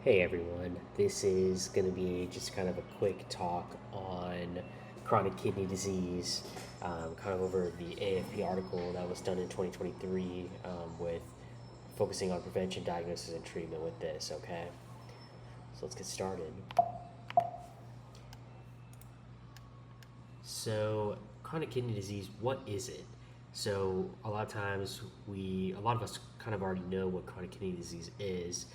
Hey everyone, this is going to be just kind of a quick talk on chronic kidney disease, kind of over the AAFP article that was done in 2023 with focusing on prevention, diagnosis, and treatment with this, okay? So let's get started. So, chronic kidney disease, what is it? So, a lot of times a lot of us kind of already know what chronic kidney disease is.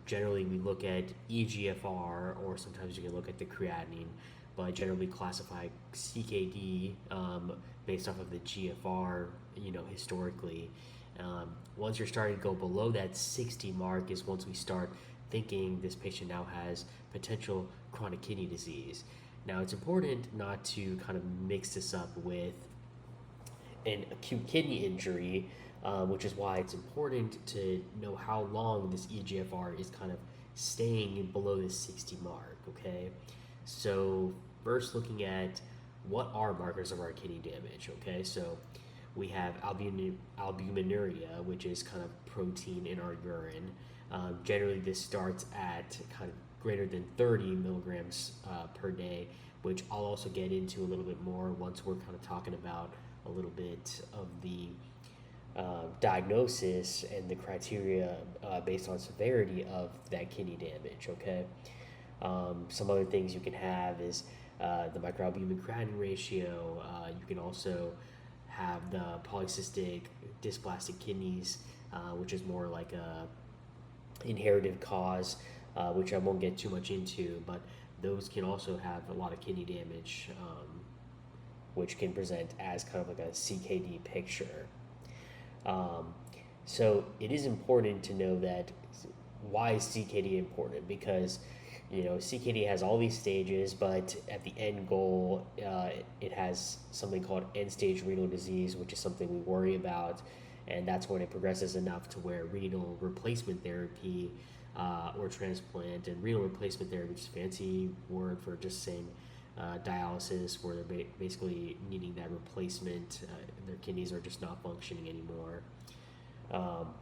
Generally, we look at EGFR, or sometimes you can look at the creatinine, but generally classify CKD based off of the GFR, historically. Once you're starting to go below that 60 mark, is once we start thinking this patient now has potential chronic kidney disease. Now, it's important not to kind of mix this up with an acute kidney injury, which is why it's important to know how long this EGFR is kind of staying below the 60 mark, okay? So, first looking at what are markers of our kidney damage, okay? So, we have albuminuria, which is kind of protein in our urine. Generally, this starts at kind of greater than 30 milligrams per day, which I'll also get into a little bit more once we're kind of talking about a little bit of the diagnosis and the criteria based on severity of that kidney damage, okay? Some other things you can have is the microalbumin creatinine ratio. You can also have the polycystic dysplastic kidneys, which is more like a inherited cause, which I won't get too much into, but those can also have a lot of kidney damage, which can present as kind of like a CKD picture. Um, so it is important to know that why is CKD important? Because CKD has all these stages, but at the end goal, it has something called end stage renal disease, which is something we worry about, and that's when it progresses enough to where renal replacement therapy or transplant, and renal replacement therapy is a fancy word for just saying dialysis, where they're basically needing that replacement. Their kidneys are just not functioning anymore. Um,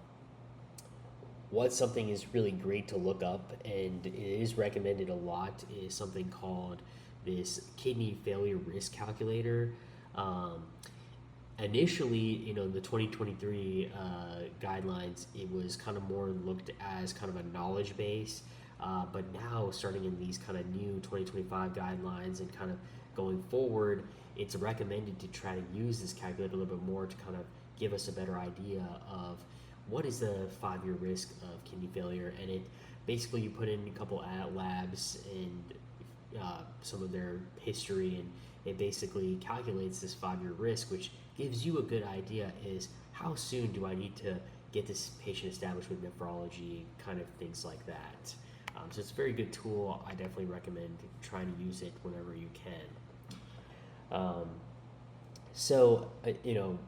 what something is really great to look up, and it is recommended a lot, is something called this kidney failure risk calculator. Um, Initially, the 2023 guidelines, it was kind of more looked as kind of a knowledge base. But now, starting in these kind of new 2025 guidelines and kind of going forward, it's recommended to try to use this calculator a little bit more to kind of give us a better idea of what is the 5-year risk of kidney failure. And it basically, you put in a couple labs and some of their history, and it basically calculates this 5-year risk, which gives you a good idea is how soon do I need to get this patient established with nephrology, kind of things like that. So it's a very good tool. I definitely recommend trying to use it whenever you can.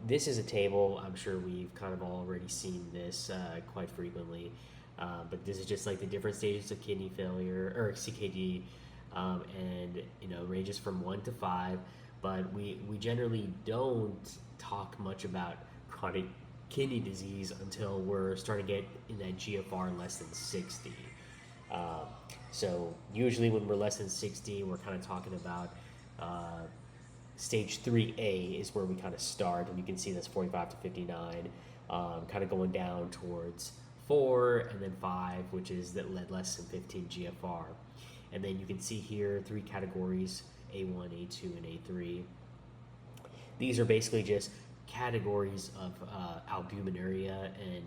This is a table. I'm sure we've kind of already seen this quite frequently, but this is just like the different stages of kidney failure or CKD, and ranges from 1 to 5. But we generally don't talk much about chronic kidney disease until we're starting to get in that GFR less than 60. Um, so usually when we're less than 60, we're kind of talking about stage 3A is where we kind of start, and you can see that's 45 to 59, kind of going down towards 4 and then 5, which is that less than 15 GFR. And then you can see here 3 categories: A1, A2, and A3. These are basically just categories of albuminuria, and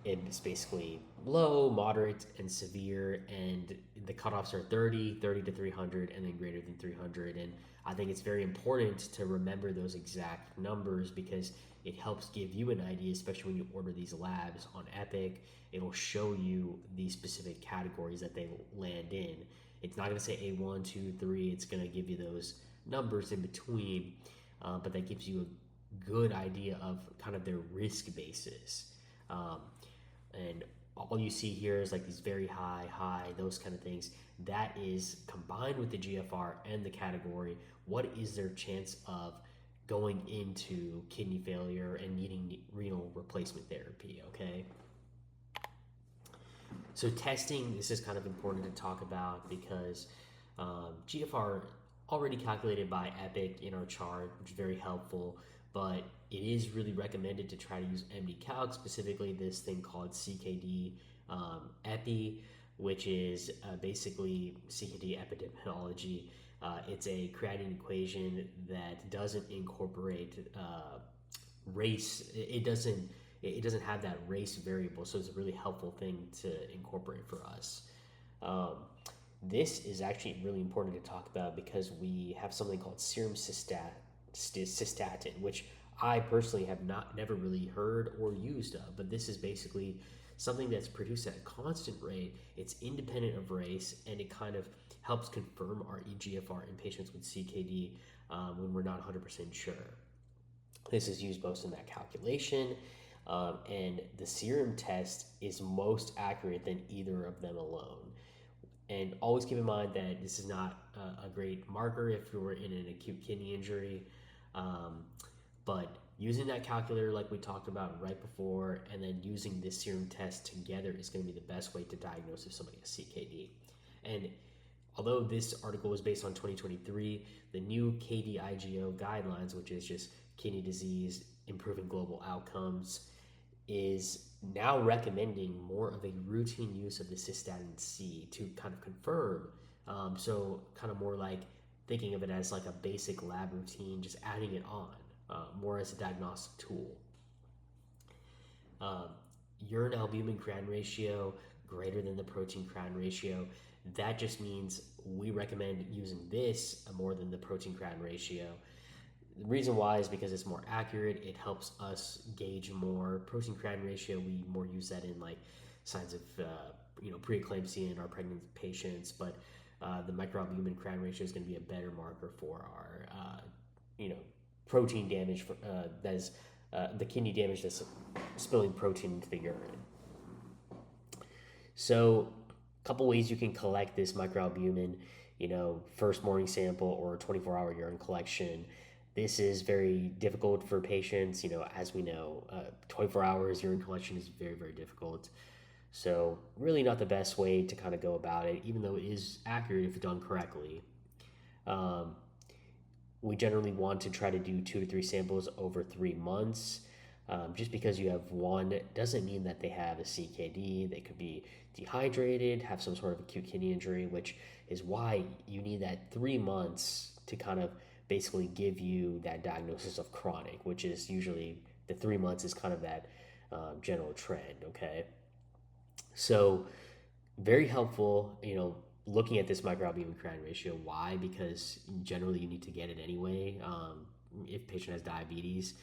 it's basically low, moderate, and severe. And the cutoffs are 30, 30 to 300, and then greater than 300. And I think it's very important to remember those exact numbers because it helps give you an idea, especially when you order these labs on Epic. It'll show you these specific categories that they land in. It's not going to say A1, 2, 3. It's going to give you those numbers in between, but that gives you a good idea of kind of their risk basis. Um, and all you see here is like these very high, those kind of things. That is combined with the GFR and the category. What is their chance of going into kidney failure and needing renal replacement therapy? Okay. So testing, this is kind of important to talk about because GFR already calculated by Epic in our chart, which is very helpful, but it is really recommended to try to use MD-Calc, specifically this thing called CKD Epi, which is basically CKD epidemiology. It's a creatinine equation that doesn't incorporate race. It doesn't have that race variable, so it's a really helpful thing to incorporate for us. Um, this is actually really important to talk about because we have something called serum cystatin, which I personally have never really heard or used of, but this is basically something that's produced at a constant rate. It's independent of race, and it kind of helps confirm our eGFR in patients with CKD when we're not 100% sure. This is used most in that calculation, and the serum test is most accurate than either of them alone. And always keep in mind that this is not a great marker if you're in an acute kidney injury, but using that calculator like we talked about right before, and then using this serum test together is going to be the best way to diagnose if somebody has CKD. And although this article was based on 2023, the new KDIGO guidelines, which is just kidney disease improving global outcomes, is now recommending more of a routine use of the cystatin C to kind of confirm. So kind of more like thinking of it as like a basic lab routine, just adding it on, more as a diagnostic tool. Urine albumin creatinine ratio greater than the protein creatinine ratio. That just means we recommend using this more than the protein creatinine ratio. The reason why is because it's more accurate. It helps us gauge more. Protein creatinine ratio, we more use that in like signs of preeclampsia in our pregnant patients, but the microalbumin creatinine ratio is going to be a better marker for our protein damage that is the kidney damage that's spilling protein into the urine. So a couple ways you can collect this microalbumin, first morning sample or 24-hour urine collection. This is very difficult for patients. As we know, 24 hours urine collection is very, very difficult. So really not the best way to kind of go about it, even though it is accurate if done correctly. We generally want to try to do 2 to 3 samples over 3 months. Just because you have one doesn't mean that they have a CKD. They could be dehydrated, have some sort of acute kidney injury, which is why you need that 3 months to kind of basically give you that diagnosis of chronic, which is usually the 3 months is kind of that general trend, okay? So very helpful, looking at this microalbumin creatinine ratio. Why? Because generally you need to get it anyway if patient has diabetes.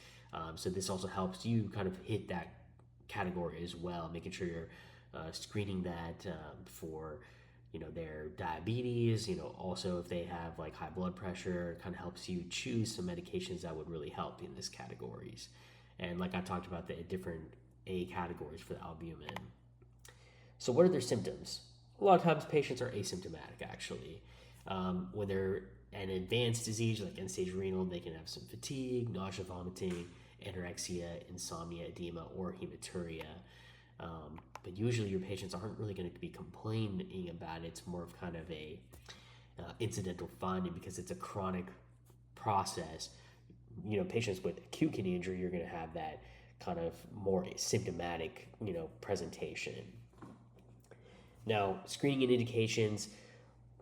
So this also helps you kind of hit that category as well, making sure you're screening that for their diabetes. Also if they have like high blood pressure, it kind of helps you choose some medications that would really help in these categories. And like I talked about, the different A categories for the albumin. So what are their symptoms? A lot of times patients are asymptomatic actually. When they're an advanced disease like end-stage renal, they can have some fatigue, nausea, vomiting, anorexia, insomnia, edema, or hematuria. But usually your patients aren't really going to be complaining about it. It's more of kind of a incidental finding because it's a chronic process. Patients with acute kidney injury, you're going to have that kind of more symptomatic, presentation. Now, screening and indications,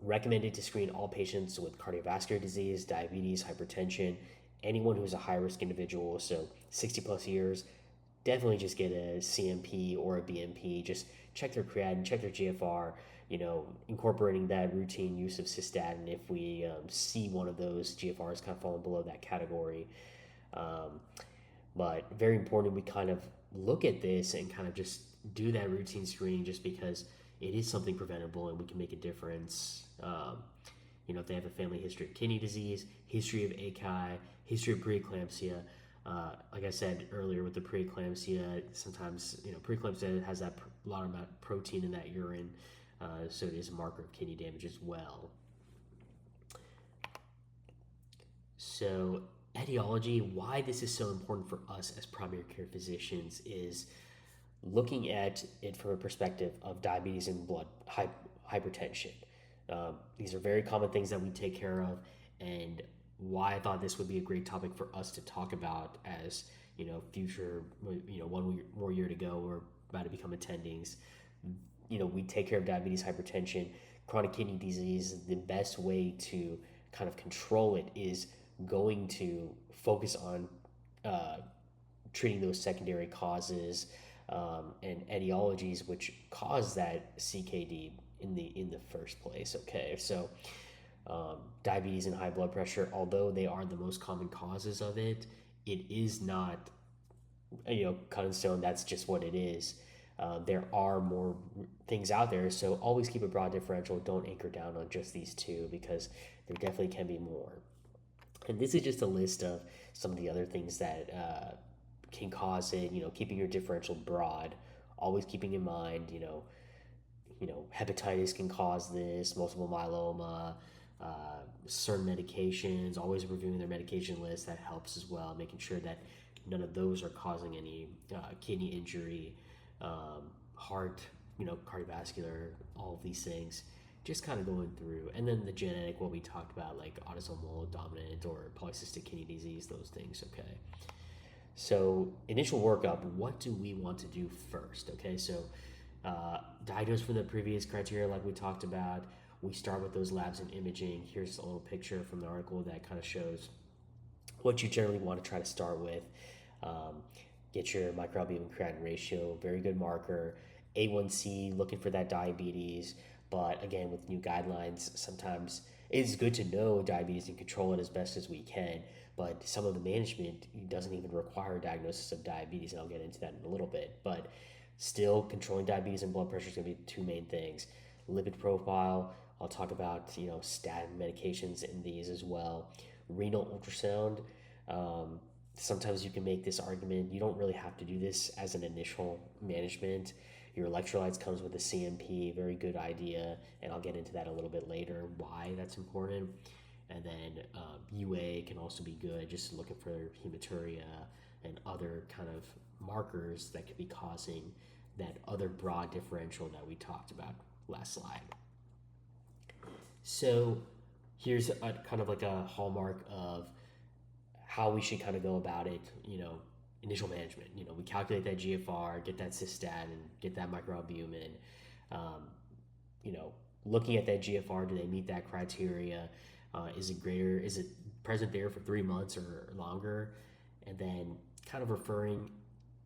recommended to screen all patients with cardiovascular disease, diabetes, hypertension, anyone who's a high-risk individual, so 60 plus years, definitely just get a CMP or a BMP. Just check their creatinine, check their GFR, incorporating that routine use of cystatin if we see one of those GFRs kind of falling below that category. But very important, we kind of look at this and kind of just do that routine screening just because it is something preventable and we can make a difference. If they have a family history of kidney disease, history of ACI, history of preeclampsia. Like I said earlier with the preeclampsia, sometimes, preeclampsia has that lot amount of protein in that urine, so it is a marker of kidney damage as well. So etiology, why this is so important for us as primary care physicians is looking at it from a perspective of diabetes and hypertension. These are very common things that we take care of, and why I thought this would be a great topic for us to talk about as future, one more year to go. We're about to become attendings. We take care of diabetes, hypertension, chronic kidney disease. The best way to kind of control it is going to focus on treating those secondary causes and etiologies which cause that CKD in the first place. Okay, so diabetes and high blood pressure, although they are the most common causes of it, it is not cut in stone. That's just what it is. There are more things out there, so always keep a broad differential. Don't anchor down on just these two, because there definitely can be more. And this is just a list of some of the other things that can cause it. Keeping your differential broad, always keeping in mind, hepatitis can cause this, multiple myeloma, certain medications. Always reviewing their medication list, that helps as well. Making sure that none of those are causing any kidney injury, heart, cardiovascular, all of these things. Just kind of going through, and then the genetic, what we talked about, like autosomal dominant or polycystic kidney disease, those things. Okay, so initial workup, what do we want to do first? Okay, so diagnose from the previous criteria like we talked about. We start with those labs and imaging. Here's a little picture from the article that kind of shows what you generally want to try to start with. Get your microalbumin creatinine ratio, very good marker. A1C, looking for that diabetes. But again, with new guidelines, sometimes it's good to know diabetes and control it as best as we can. But some of the management doesn't even require a diagnosis of diabetes, and I'll get into that in a little bit. But still, controlling diabetes and blood pressure is going to be two main things. Lipid profile, I'll talk about statin medications in these as well. Renal ultrasound. Sometimes you can make this argument. You don't really have to do this as an initial management. Your electrolytes comes with a CMP, very good idea, and I'll get into that a little bit later, why that's important. And then UA can also be good, just looking for hematuria and other kind of markers that could be causing that other broad differential that we talked about last slide. So here's kind of like a hallmark of how we should kind of go about it, initial management. We calculate that GFR, get that cystatin, get that microalbumin. Looking at that GFR, do they meet that criteria? Is it greater? Is it present there for 3 months or longer? And then kind of referring,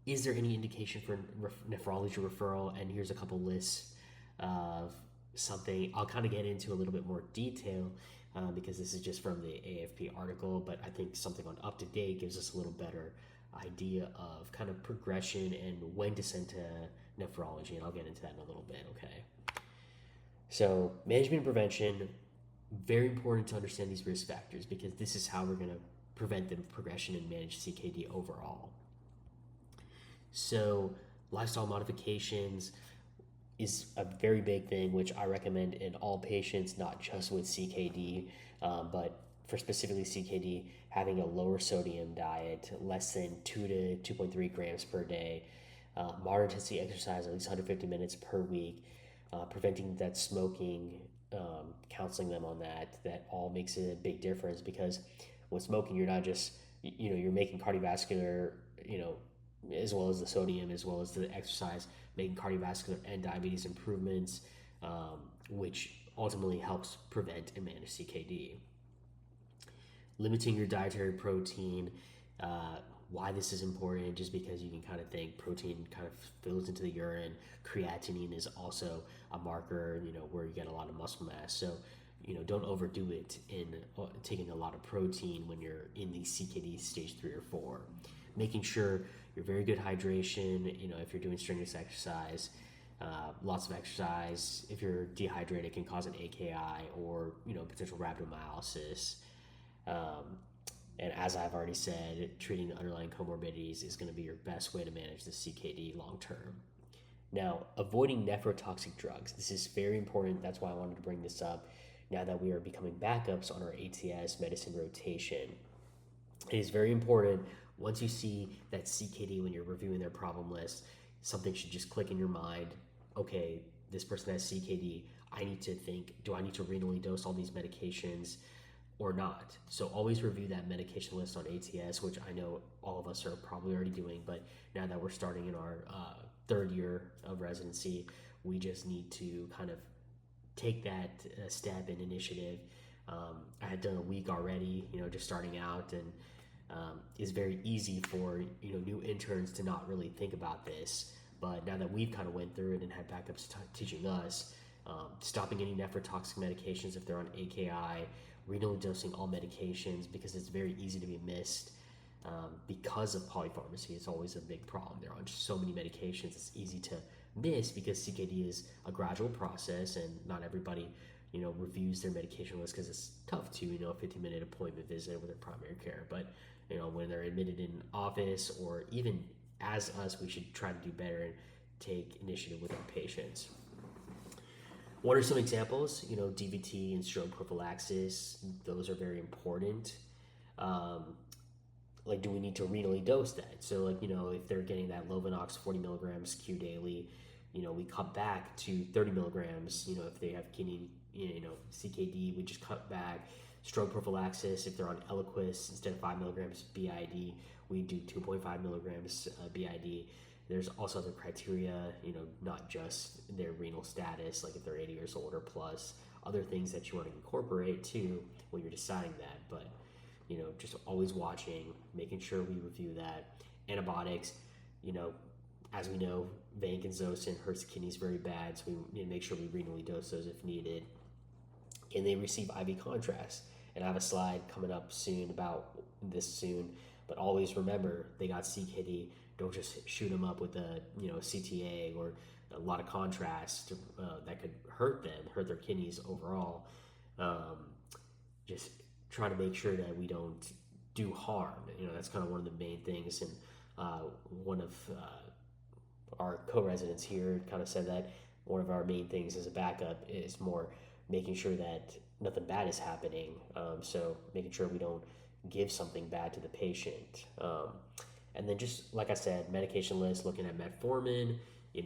is there any indication for nephrology referral? And here's a couple lists of something I'll kind of get into a little bit more detail because this is just from the AAFP article, but I think something on Up to Date gives us a little better idea of kind of progression and when to send to nephrology, and I'll get into that in a little bit. Okay, so management and prevention, very important to understand these risk factors, because this is how we're going to prevent the progression and manage CKD overall. So lifestyle modifications is a very big thing, which I recommend in all patients, not just with CKD, but for specifically CKD, having a lower sodium diet, less than 2 to 2.3 grams per day, moderate intensity exercise, at least 150 minutes per week, preventing that smoking, counseling them on that all makes a big difference, because with smoking, you're not just, you're making cardiovascular, as well as the sodium, as well as the exercise, making cardiovascular and diabetes improvements, which ultimately helps prevent and manage CKD. Limiting your dietary protein, why this is important, just because you can kind of think protein kind of fills into the urine. Creatinine is also a marker, where you get a lot of muscle mass. So, don't overdo it in taking a lot of protein when you're in the CKD stage 3 or 4. Making sure you're very good hydration, if you're doing strenuous exercise, lots of exercise. If you're dehydrated, it can cause an AKI or, potential rhabdomyolysis. And as I've already said, treating the underlying comorbidities is going to be your best way to manage the CKD long term. Now, avoiding nephrotoxic drugs. This is very important. That's why I wanted to bring this up now that we are becoming backups on our ATS medicine rotation. It is very important, once you see that CKD, when you're reviewing their problem list, something should just click in your mind. Okay, this person has CKD. I need to think, do I need to renally dose all these medications or not? So always review that medication list on ATS, which I know all of us are probably already doing, but now that we're starting in our third year of residency, we just need to kind of take that step and initiative. I had done a week already, just starting out, and it's very easy for new interns to not really think about this. But now that we've kind of went through it and had backups teaching us, stopping any nephrotoxic medications if they're on AKI, renally dosing all medications because it's very easy to be missed. Because of polypharmacy, it's always a big problem. They're on so many medications, it's easy to miss because CKD is a gradual process and not everybody, reviews their medication list because it's tough to, a 15-minute appointment visit with their primary care. But, when they're admitted in office or even as us, we should try to do better and take initiative with our patients. What are some examples? DVT and stroke prophylaxis, those are very important. Do we need to renally dose that? So if they're getting that Lovenox 40 milligrams Q daily, we cut back to 30 milligrams. If they have kidney, CKD, we just cut back. Stroke prophylaxis, if they're on Eliquis, instead of 5 milligrams BID, we do 2.5 milligrams BID. There's also other criteria, not just their renal status, like if they're 80 years old or plus, other things that you want to incorporate too when you're deciding that. But just always watching, making sure we review that. Antibiotics, as we know, vancomycin hurts the kidneys very bad, so we need to make sure we renally dose those if needed. Can they receive IV contrast? And I have a slide coming up soon about this soon, but always remember they got CKD. Don't just shoot them up with a CTA or a lot of contrast that could hurt their kidneys overall. Just try to make sure that we don't do harm. That's kind of one of the main things. And one of our co-residents here kind of said that one of our main things as a backup is more making sure that nothing bad is happening. So making sure we don't give something bad to the patient. And then just like I said, medication list, looking at metformin,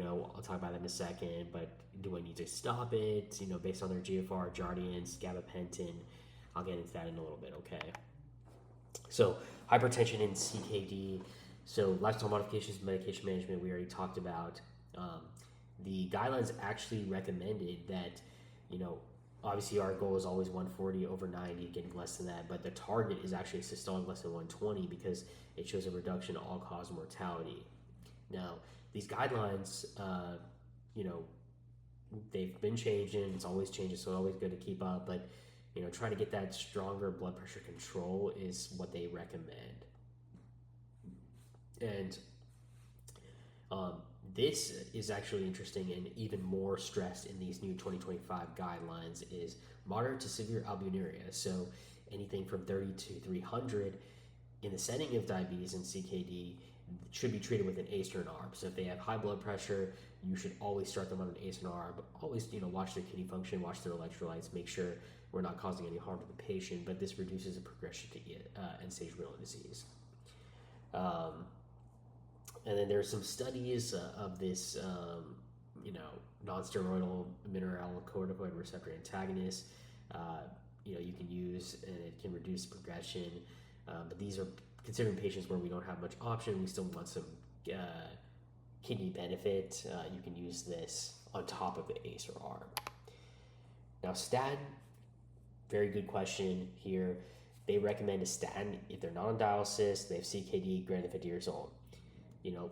I'll talk about that in a second, but do I need to stop it, based on their GFR, Jardiance, gabapentin? I'll get into that in a little bit, okay? So hypertension and CKD. So lifestyle modifications, medication management, we already talked about. The guidelines actually recommended that, obviously our goal is always 140 over 90, getting less than that, but the target is actually systolic less than 120 because it shows a reduction in all-cause mortality. Now, these guidelines, they've been changing, it's always changing, so it's always good to keep up, but trying to get that stronger blood pressure control is what they recommend. And this is actually interesting and even more stressed in these new 2025 guidelines is moderate to severe albuminuria. So anything from 30 to 300 in the setting of diabetes and CKD should be treated with an ACE or an ARB. So if they have high blood pressure, you should always start them on an ACE and ARB. Always, watch their kidney function, watch their electrolytes, make sure we're not causing any harm to the patient, but this reduces the progression to end-stage renal disease. And then there's some studies of this, non-steroidal mineralocorticoid receptor antagonist. You can use, and it can reduce progression. But these are considering patients where we don't have much option. We still want some kidney benefit. You can use this on top of the ACE or ARB. Now, statin, very good question here. They recommend a statin if they're not on dialysis, they have CKD greater than 50 years old.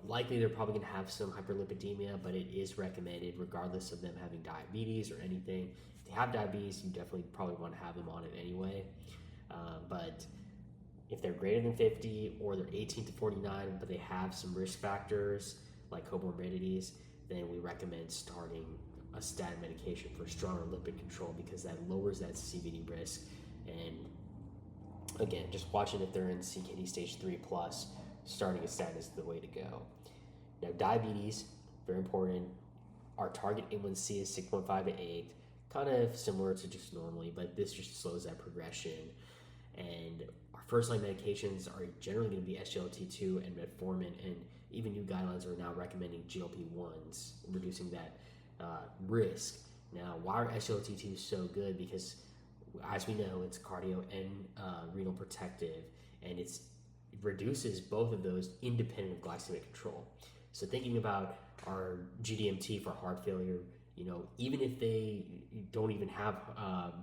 Likely they're probably going to have some hyperlipidemia, but it is recommended regardless of them having diabetes or anything. If they have diabetes, you definitely probably want to have them on it anyway. But if they're greater than 50 or they're 18 to 49, but they have some risk factors like comorbidities, then we recommend starting a statin medication for stronger lipid control because that lowers that CVD risk. And again, just watching if they're in CKD stage 3 plus, starting a statin is the way to go. Now, diabetes, very important. Our target A1C is 6.5 to 8, kind of similar to just normally, but this just slows that progression. And our first line medications are generally going to be SGLT2 and metformin. And even new guidelines are now recommending GLP-1s, reducing that risk. Now, why are SGLT2 so good? Because as we know, it's cardio and renal protective, and it reduces both of those independent of glycemic control. So thinking about our GDMT for heart failure, even if they don't even have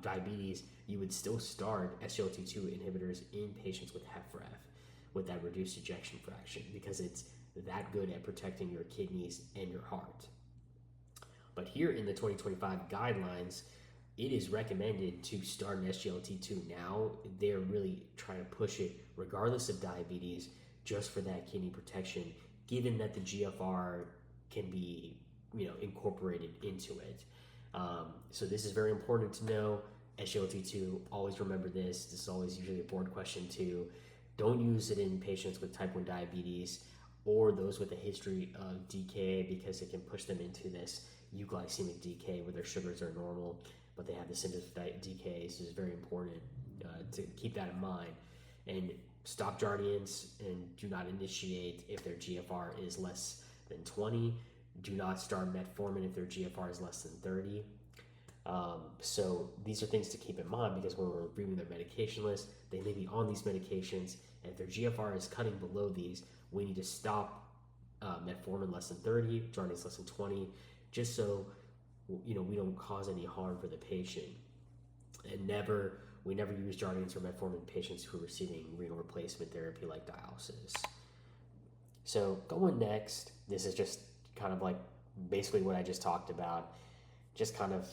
diabetes, you would still start SGLT2 inhibitors in patients with HFrEF with that reduced ejection fraction, because it's that good at protecting your kidneys and your heart. But here in the 2025 guidelines, it is recommended to start an SGLT2 now. They're really trying to push it regardless of diabetes, just for that kidney protection, given that the GFR can be incorporated into it. So this is very important to know. SGLT2, always remember this. This is always usually a board question too. Don't use it in patients with type 1 diabetes or those with a history of DKA, because it can push them into this euglycemic decay where their sugars are normal, but they have the symptoms of DKA. So it's very important to keep that in mind. And stop Jardiance and do not initiate if their GFR is less than 20. Do not start metformin if their GFR is less than 30. So these are things to keep in mind, because when we're reviewing their medication list, they may be on these medications, and if their GFR is cutting below these, we need to stop metformin less than 30, Jardiance less than 20, just so we don't cause any harm for the patient. And we never use Jardiance or metformin in patients who are receiving renal replacement therapy like dialysis. So going next, this is just kind of like basically what I just talked about, just kind of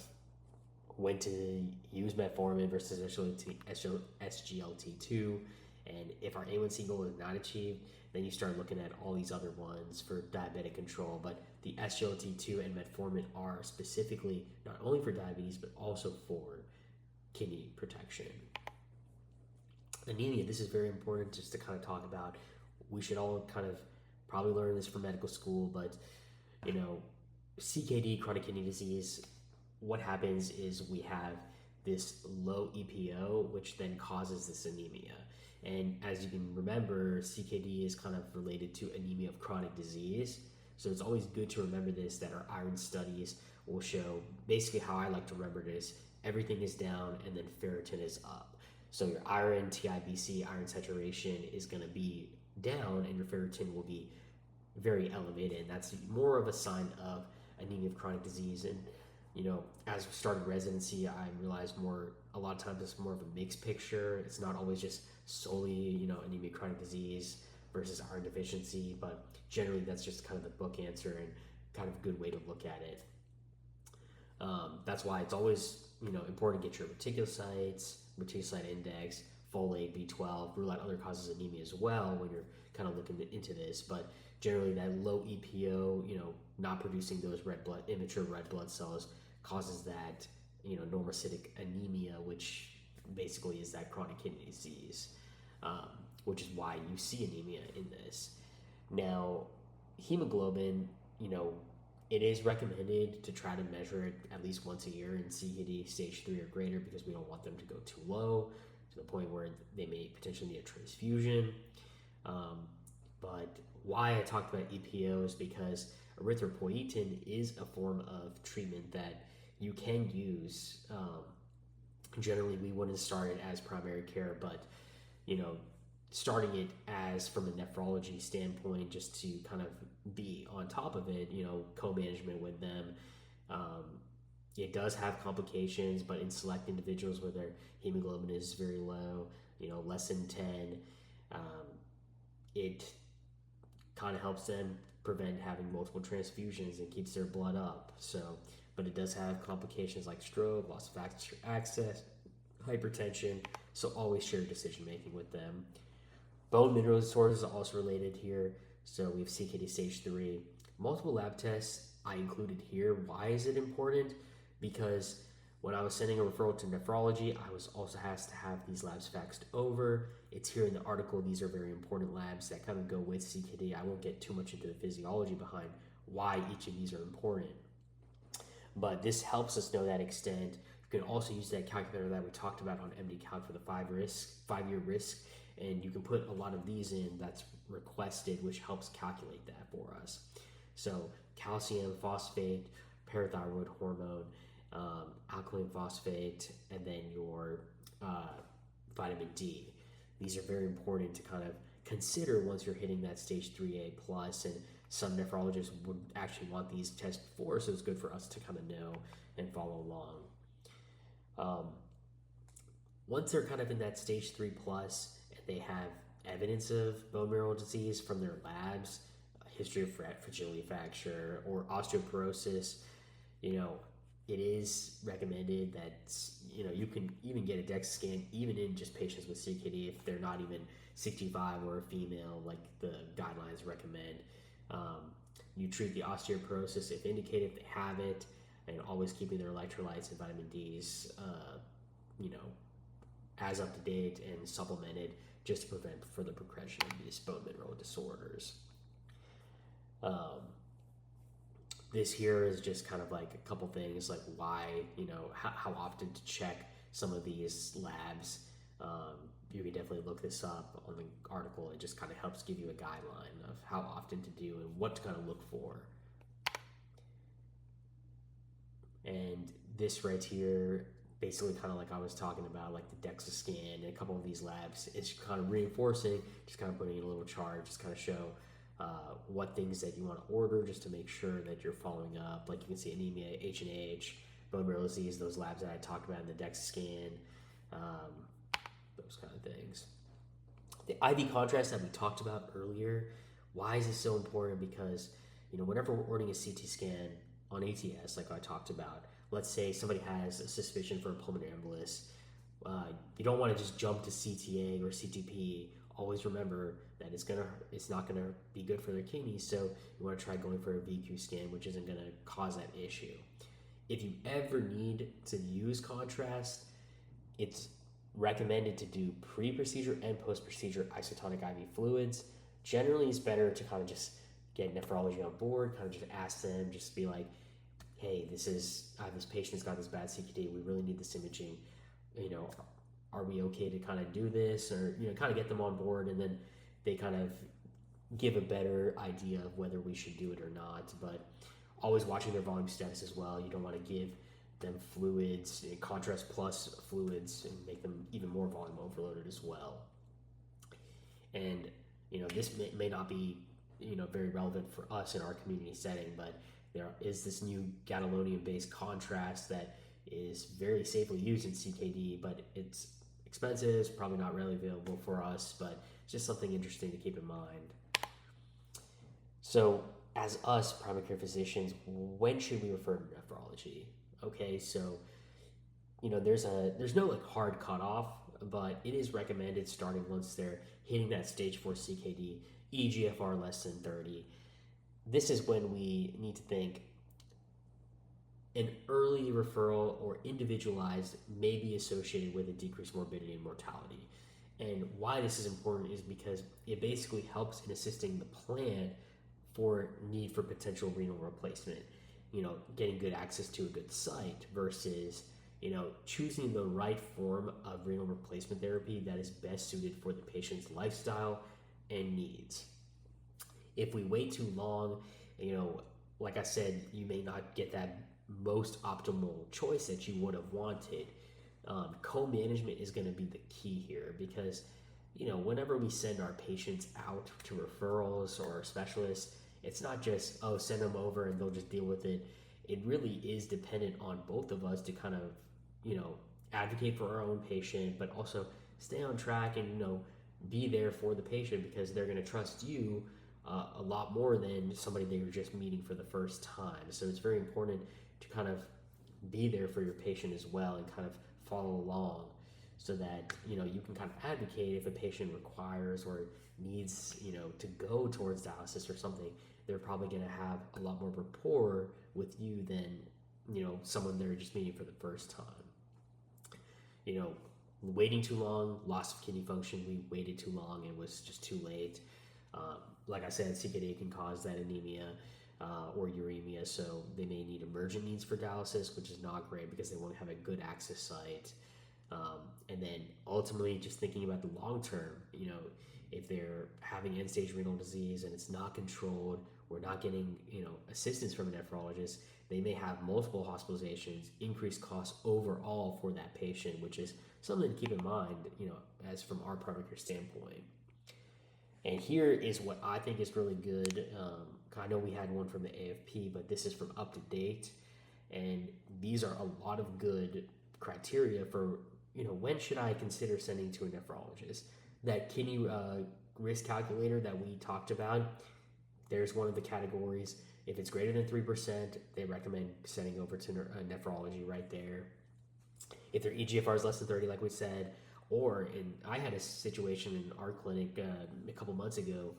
when to use metformin versus SGLT2. And if our A1C goal is not achieved, then you start looking at all these other ones for diabetic control. But the SGLT2 and metformin are specifically not only for diabetes, but also for kidney protection. Anemia, this is very important just to kind of talk about. We should all kind of probably learn this from medical school, but CKD, chronic kidney disease, what happens is we have this low EPO, which then causes this anemia. And as you can remember, CKD is kind of related to anemia of chronic disease. So it's always good to remember this, that our iron studies will show, basically how I like to remember this, everything is down and then ferritin is up. So your iron, TIBC, iron saturation is going to be down, and your ferritin will be very elevated. And that's more of a sign of anemia of chronic disease. And as we started residency, I realized a lot of times it's more of a mixed picture. It's not always just solely, anemia of chronic disease versus iron deficiency, but generally that's just kind of the book answer and kind of a good way to look at it. That's why it's always, important to get your reticulocyte index, folate, B12, rule out other causes of anemia as well when you're kind of looking into this. But generally that low EPO, not producing those immature red blood cells causes that, normocytic anemia, which basically is that chronic kidney disease, which is why you see anemia in this. Now, hemoglobin, it is recommended to try to measure it at least once a year in CKD stage 3 or greater, because we don't want them to go too low to the point where they may potentially need a transfusion. But why I talked about EPO is because erythropoietin is a form of treatment that you can use. Generally, we wouldn't start it as primary care, but starting it as from a nephrology standpoint, just to kind of be on top of it, co-management with them. It does have complications, but in select individuals where their hemoglobin is very low, less than 10, it kind of helps them prevent having multiple transfusions and keeps their blood up. So, but it does have complications like stroke, loss of access, hypertension. So always share decision making with them. Bone mineral disorders are also related here. So we have CKD stage 3. Multiple lab tests I included here. Why is it important? Because when I was sending a referral to nephrology, I was also has to have these labs faxed over. It's here in the article. These are very important labs that kind of go with CKD. I won't get too much into the physiology behind why each of these are important. But this helps us know that extent. You can also use that calculator that we talked about on MD Calc for the 5-year risk, and you can put a lot of these in. That's requested, which helps calculate that for us. So calcium, phosphate, parathyroid hormone, alkaline phosphate, and then your vitamin D. These are very important to kind of consider once you're hitting that stage 3A plus, and some nephrologists would actually want these tests before, so it's good for us to kind of know and follow along. Once they're kind of in that stage 3 plus and they have evidence of bone mineral disease from their labs, history of fragility fracture or osteoporosis, it is recommended that you can even get a DEXA scan even in just patients with CKD if they're not even 65 or a female, like the guidelines recommend. You treat the osteoporosis if indicated, if they have it, and always keeping their electrolytes and vitamin D's, as up to date and supplemented, just to prevent further progression of these bone mineral disorders. This here is just kind of like a couple things, like why, how often to check some of these labs. You can definitely look this up on the article. It just kind of helps give you a guideline of how often to do and what to kind of look for. And this right here, basically kind of like I was talking about, like the DEXA scan and a couple of these labs, it's kind of reinforcing, just kind of putting in a little chart, just kind of show what things that you want to order just to make sure that you're following up. Like you can see anemia, H&H, bone mineral disease, those labs that I talked about in the DEXA scan, those kind of things. The IV contrast that we talked about earlier, why is this so important? Because, whenever we're ordering a CT scan on ATS, like I talked about, let's say somebody has a suspicion for a pulmonary embolus, you don't want to just jump to CTA or CTP. Always remember that it's not gonna be good for their kidneys, so you want to try going for a VQ scan, which isn't gonna cause that issue. If you ever need to use contrast, it's recommended to do pre-procedure and post-procedure isotonic IV fluids. Generally, it's better to kind of just get nephrology on board, kind of just ask them, just be like, hey, this patient's got this bad CKD, we really need this imaging, are we okay to kind of do this, or kind of get them on board, and then they kind of give a better idea of whether we should do it or not. But always watching their volume status as well. You don't want to give them fluids, contrast plus fluids, and make them even more volume overloaded as well. And this may not be very relevant for us in our community setting, but there is this new gadolinium-based contrast that is very safely used in CKD, but it's expensive, it's probably not readily available for us, but it's just something interesting to keep in mind. So as us primary care physicians, when should we refer to nephrology? Okay, so there's no like hard cutoff, but it is recommended starting once they're hitting that stage 4 CKD, eGFR less than 30. This is when we need to think an early referral or individualized may be associated with a decreased morbidity and mortality. And why this is important is because it basically helps in assisting the plan for need for potential renal replacement. Getting good access to a good site versus, choosing the right form of renal replacement therapy that is best suited for the patient's lifestyle and needs. If we wait too long, like I said, you may not get that most optimal choice that you would have wanted. Co-management is going to be the key here because, whenever we send our patients out to referrals or specialists, it's not just, send them over and they'll just deal with it. It really is dependent on both of us to kind of, advocate for our own patient, but also stay on track and, be there for the patient because they're going to trust you a lot more than somebody they were just meeting for the first time. So it's very important to kind of be there for your patient as well and kind of follow along so that, you can kind of advocate if a patient requires or needs, to go towards dialysis or something. They're probably going to have a lot more rapport with you than, someone they're just meeting for the first time. Waiting too long, loss of kidney function, we waited too long, it was just too late. Like I said, CKD can cause that anemia or uremia, so they may need emergent needs for dialysis, which is not great because they won't have a good access site. And then ultimately, just thinking about the long term, if they're having end-stage renal disease and it's not controlled, we're not getting assistance from a nephrologist, they may have multiple hospitalizations, increased costs overall for that patient, which is something to keep in mind, as from our primary care standpoint. And here is what I think is really good. I know we had one from the AAFP, but this is from Up to Date. And these are a lot of good criteria for, when should I consider sending to a nephrologist? That kidney risk calculator that we talked about, there's one of the categories. If it's greater than 3%, they recommend sending over to nephrology right there. If their EGFR is less than 30, like we said, I had a situation in our clinic a couple months ago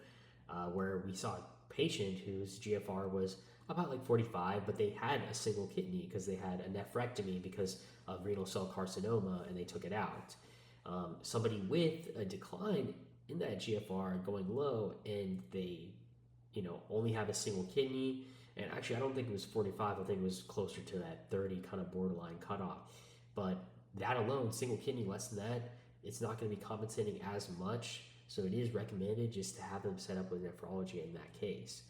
where we saw a patient whose GFR was about like 45, but they had a single kidney because they had a nephrectomy because of renal cell carcinoma, and they took it out. Somebody with a decline in that GFR going low, and they, only have a single kidney. And actually, I don't think it was 45. I think it was closer to that 30 kind of borderline cutoff. But that alone, single kidney less than that, it's not going to be compensating as much. So it is recommended just to have them set up with nephrology in that case.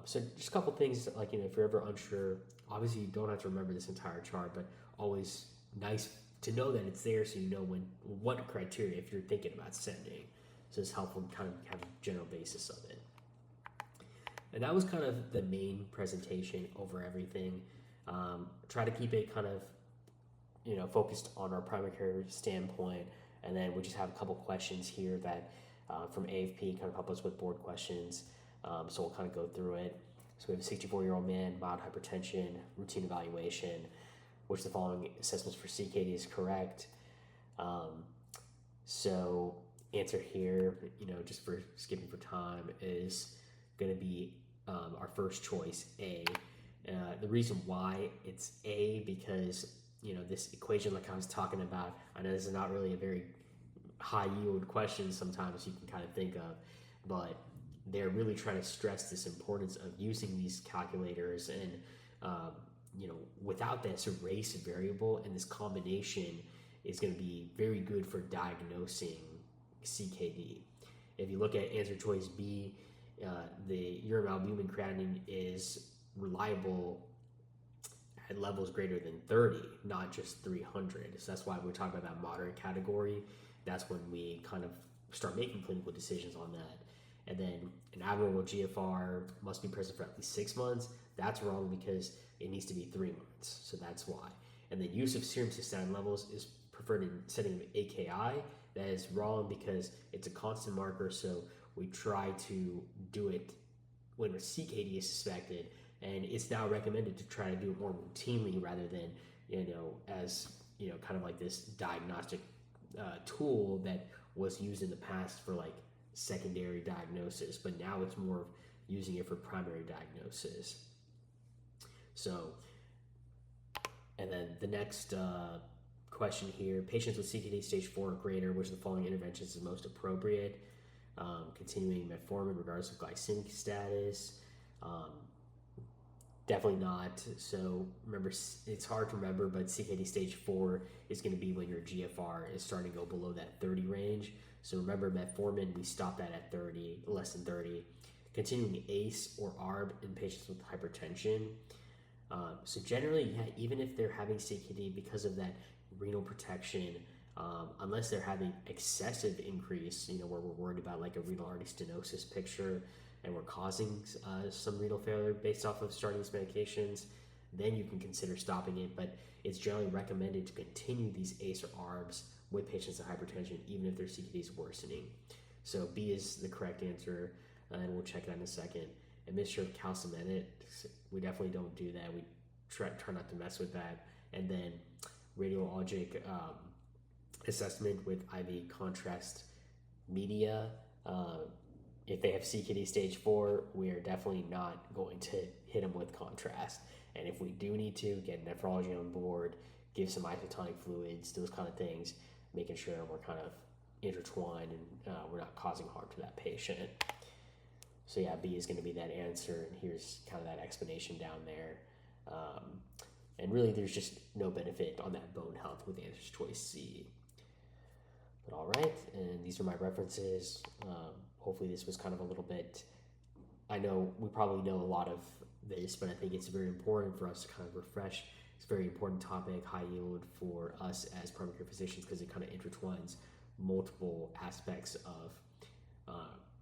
So just a couple things, like, if you're ever unsure, obviously you don't have to remember this entire chart, but always nice to know that it's there so you know what criteria if you're thinking about sending. So it's helpful to kind of have a general basis of it. And that was kind of the main presentation over everything. Try to keep it kind of focused on our primary care standpoint, and then we just have a couple questions here that from AAFP kind of help us with board questions. So we'll kind of go through it. So we have a 64-year-old man, mild hypertension, routine evaluation, which the following assessments for CKD is correct. So answer here, just for skipping for time, is going to be our first choice, A. The reason why it's A, because this equation, like I was talking about, I know this is not really a very high yield question sometimes you can kind of think of, but they're really trying to stress this importance of using these calculators, and without this race variable, and this combination is going to be very good for diagnosing CKD. If you look at answer choice B, the urine albumin creatinine is reliable at levels greater than 30, not just 300. So that's why we're talking about that moderate category. That's when we kind of start making clinical decisions on that. And then an abnormal GFR must be present for at least 6 months. That's wrong because it needs to be 3 months. So that's why. And the use of serum cystatin levels is preferred in setting of AKI. That is wrong because it's a constant marker. So we try to do it when a CKD is suspected. And it's now recommended to try to do it more routinely rather than, as, kind of like this diagnostic tool that was used in the past for like secondary diagnosis, but now it's more of using it for primary diagnosis. So, and then the next question here, patients with CKD stage 4 or greater, which of the following interventions is most appropriate? Continuing metformin regardless of glycemic status. Definitely not. So remember, it's hard to remember, but CKD stage 4 is going to be when your GFR is starting to go below that 30 range. So remember, metformin, we stop that at 30, less than 30. Continuing ACE or ARB in patients with hypertension. So generally, even if they're having CKD because of that renal protection, unless they're having excessive increase, where we're worried about like a renal artery stenosis picture, and we're causing some renal failure based off of starting these medications, then you can consider stopping it. But it's generally recommended to continue these ACE or ARBs with patients with hypertension, even if their CKD is worsening. So B is the correct answer, and we'll check that in a second. Administer calcium, we definitely don't do that. We try not to mess with that. And then radiologic assessment with IV contrast media. If they have CKD stage 4, we are definitely not going to hit them with contrast. And if we do need to, get nephrology on board, give some isotonic fluids, those kind of things, making sure we're kind of intertwined and we're not causing harm to that patient. So yeah, B is going to be that answer, and here's kind of that explanation down there. And really, there's just no benefit on that bone health with answer choice C. All right, and these are my references. Hopefully, this was kind of a little bit. I know we probably know a lot of this, but I think it's very important for us to kind of refresh. It's a very important topic, high yield, for us as primary care physicians because it kind of intertwines multiple aspects of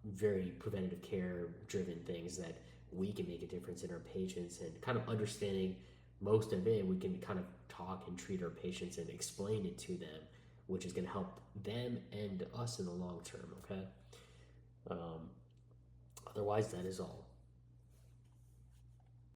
very preventative care driven things that we can make a difference in our patients, and kind of understanding most of it, we can kind of talk and treat our patients and explain it to them, which is going to help them and us in the long term. Okay. Um, Otherwise, that is all.